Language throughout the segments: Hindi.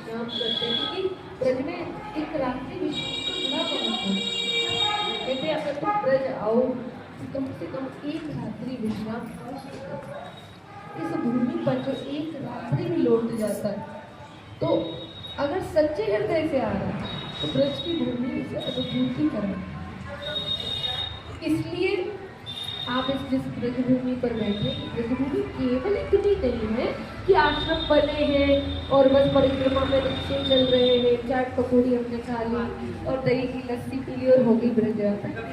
विश्राम करते हैं, क्योंकि ब्रज में एक रात्रि विश्राम का बड़ा महत्व है। कहते अगर तुम ब्रज आओ तो कम से कम एक रात्रि विश्राम अवश्य करो। इस भूमि पर जो एक रात्रि भी लौट जाता है, तो अगर सच्चे हृदय से आ रहा है तो ब्रज की भूमि से अनुभूति करें। इसलिए आप जिस ब्रजभूमि पर बैठे, ब्रजभूमि केवल इतनी नहीं है कि आश्रम बने हैं और बस परिक्रमा में रिक्शे चल रहे हैं, चाट पकौड़ी हमने खा ली और दही की लस्सी पी ली और हो गई ब्रज यात्रा।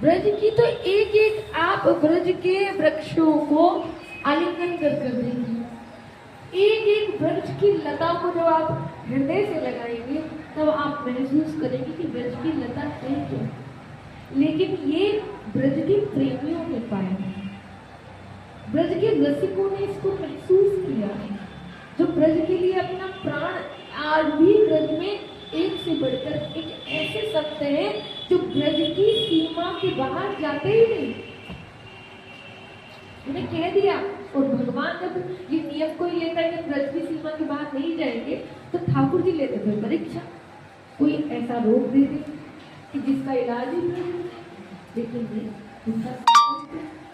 ब्रज की तो एक एक आप ब्रज के वृक्षों को आलिंगन कर देंगे। एक एक वृक्ष की लता को जब आप हृदय से लगाएंगे तब आप महसूस करेंगे कि ब्रज की लता है क्या। लेकिन ये ब्रज के प्रेमियों ने पाया, ब्रज के रसिकों ने इसको महसूस किया, जो ब्रज के लिए अपना प्राण, आज भी ब्रज में एक से बढ़कर एक ऐसे संत हैं जो ब्रज की सीमा के बाहर जाते ही नहीं। उन्हें कह दिया, और भगवान जब ये नियम को लेता है कि ब्रज की सीमा के बाहर नहीं जाएंगे, तो ठाकुर जी लेते थे परीक्षा, कोई ऐसा रोग दे दे कि जिसका इलाज ही नहीं। लेकिन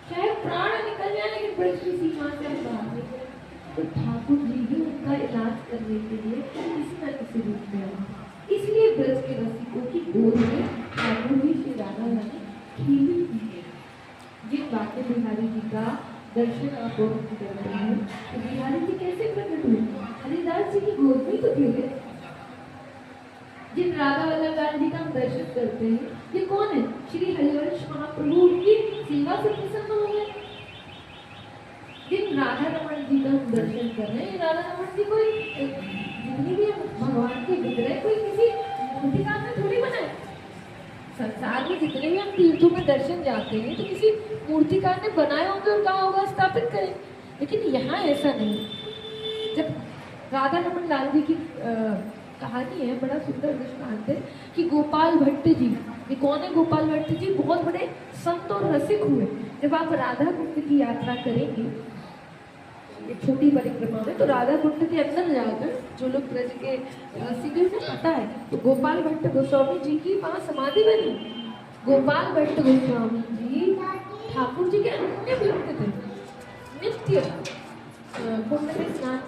शायद प्राण निकल जाए लेकिन ब्रज की सीमा से हम बाहर नहीं जाए, तो ठाकुर जी भी उनका इलाज करने के लिए किसी न किसी रूप में आए। इसलिए ब्रज के रसिकों की गोद में ठाकुर जी श्री राधा रानी खीली थी। जिन बातें बिहारी जी का दर्शन आप कर रहे हैं, तो बिहारी जी कैसे प्रकट हुए? हरिदास जी की गोद में तो खेले। जिन राधा वल्लभ गांधी का हम दर्शन करते हैं, ये कौन है? श्री हरिवंश महाप्रभु की सेवा से प्रसन्न हो गए। जिन राधा रमन जी का हम दर्शन कर रहे हैं, राधा रमन जी कोई जितनी भी भगवान के विग्रह कोई किसी मूर्तिकार ने थोड़ी बनाए। संसार में जितने भी हम तीर्थों में दर्शन जाते हैं तो किसी मूर्तिकार ने बनाए होंगे और कहा होगा स्थापित करें, लेकिन यहाँ ऐसा नहीं। जब राधा रमन लाल जी की कहानी है, बड़ा सुंदर दृष्टांत है कि गोपाल भट्ट जी, ये कौन है गोपाल भट्ट जी? बहुत बड़े संत और रसिक हुए। जब आप राधा कुंड की यात्रा करेंगे एक छोटी परिक्रमा में, तो राधा कुंड के अंदर जाकर जो लोग ब्रज के रसिक हैं उन्हें पता है, तो गोपाल भट्ट गोस्वामी जी की वहाँ समाधि बनी। गोपाल भट्ट गोस्वामी जी ठाकुर जी के अनन्य भक्त थे। नित्य कुंड में स्नान